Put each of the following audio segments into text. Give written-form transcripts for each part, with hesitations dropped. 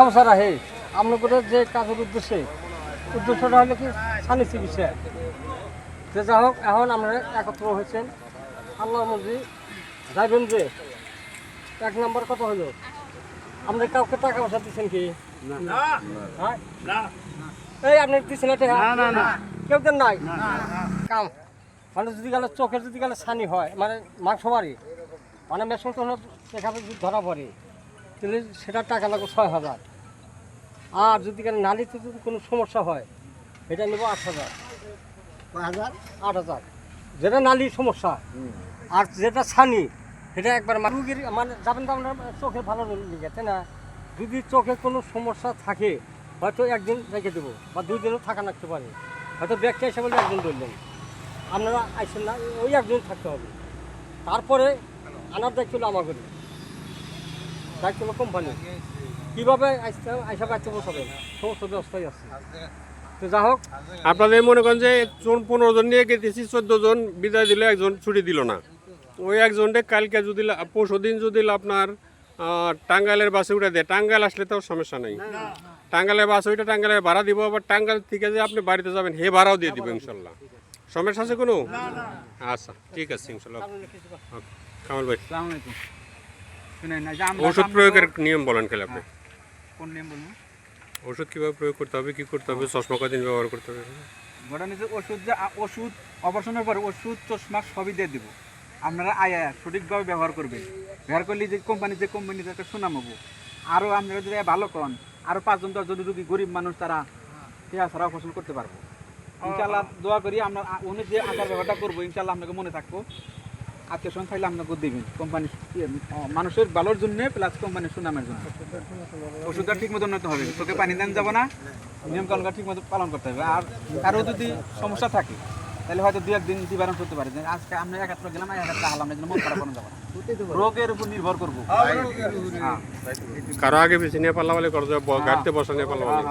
সমস্যা রাহে আপনাদের যে কাজের উদ্দেশ্যটা হলো কি ছানি চিকিৎসা। যে যা হোক এখন আমরা একত্র হয়েছেন আল্লাহর মধ্যে যাইবেন যে 1 নম্বর কত হলো আপনি কাউকে টাকা পয়সা দিচ্ছেন কি? হ্যাঁ এই আপনি দিচ্ছেন না কেউ দেন নাই কাম মানে যদি গেলে চোখের যদি গেলে ছানি হয় মানে মাংস বাড়ি মানে মেশিন তো সেখানে যদি ধরা পড়ে তাহলে সেটার টাকা লাগবে 6,000। আর যদি গেলে নালিতে যদি কোনো সমস্যা হয় এটা নেবো 8,000। 8,000 যেটা নালির সমস্যা। আর যেটা ছানি সেটা একবার রুগীর মানে যাবেন তো আপনার চোখে ভালো লেগে তাই না। যদি চোখে কোনো সমস্যা থাকে হয়তো একদিন রেখে দেবো বা 2 দিনও থাকা লাগতে পারে। হয়তো ব্যাগটা এসে বলে একদিন ধরলেন আপনারা আইসেন না ওই একদিন থাকতে হবে। তারপরে আনার দায়িত্ব হলো আমার ঘরে, দায়িত্ব হলো কোম্পানি কীভাবে আইসা বাচ্চা বসাবেন সমস্ত ব্যবস্থাই আছে। তো যা হোক আপনাদের মনে করেন যে 15 জন নিয়ে গেতেছি 14 জন বিদায় দিলে একজন ছুটি দিল না। ওই একজনকে কালকে যদি পরশু দিন যদি আপনার টাঙ্গাইলের বাসে উঠে দেয়, টাঙ্গাইল আসলে তো সমস্যা নেই। টাঙ্গাইলের বাসে ওইটা টাঙ্গাইলের ভাড়া দিব, আবার টাঙ্গাইল থেকে যে আপনি বাড়িতে যাবেন হে ভাড়াও দিয়ে দিব ইনশাল্লাহ। সমস্যা আছে কোনো? আচ্ছা ঠিক আছে ইনশাল্লাহ। কামাল ভাই ওষুধ প্রয়োগের নিয়ম বলেন খেলে আপনি। কোন নিয়ম বলবো? ওষুধ কীভাবে প্রয়োগ করতে হবে, কী করতে হবে, চশমা কদিন ব্যবহার করতে হবে? ঘটনা যে ওষুধ অপারেশনের পরে ওষুধ চশমা সবই দিয়ে দিব। আপনারা সঠিকভাবে ব্যবহার করবেন। ব্যবহার করলে যে কোম্পানিতে একটা সুনাম হবো। আরও আপনারা যদি ভালো কন আরও 5 জন 10 জন রুগী গরিব মানুষ তারা ছাড়া অপারেশন করতে পারবো ইনশাল্লাহ। দোয়া করি আমরা উনি যে আচার ব্যবহারটা করবো ইনশাল্লাহ আপনাকে মনে থাকবো। আত্মীয় স্বজন থাকলে আপনাকে দিবেন কোম্পানি মানুষের ভালোর জন্য প্লাস কোম্পানির সুনামের জন্য। ওষুধটা ঠিক মতো নিতে হবে, তোকে পানি দেন যাবো না, নিয়মকানুনটা ঠিক মতো পালন করতে হবে। আর কারো যদি সমস্যা থাকে তাহলে হয়তো 2-1 দিন নিবারণ করতে পারে। আজকে আমরা একাত্র গেলাম একাত্র হালাম না, মন খারাপ করা যাবে না, রোগের উপর নির্ভর করবো। কারো আগে পিছিয়ে নিয়ে পাল্লা বলে করতে গাড়িতে বসা নিয়ে পাল্লা বলে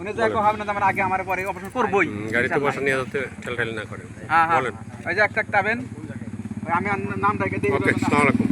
উনি যা হবে না আমার আগে আমার পরে অপারেশন করবোই, গাড়িতে বসা নিয়ে যাতে ঠেলঠেল না করে। বলেন ওই যে একটা টাবেন আমি নাম রেখে দিই। ওকে, আসসালামু আলাইকুম।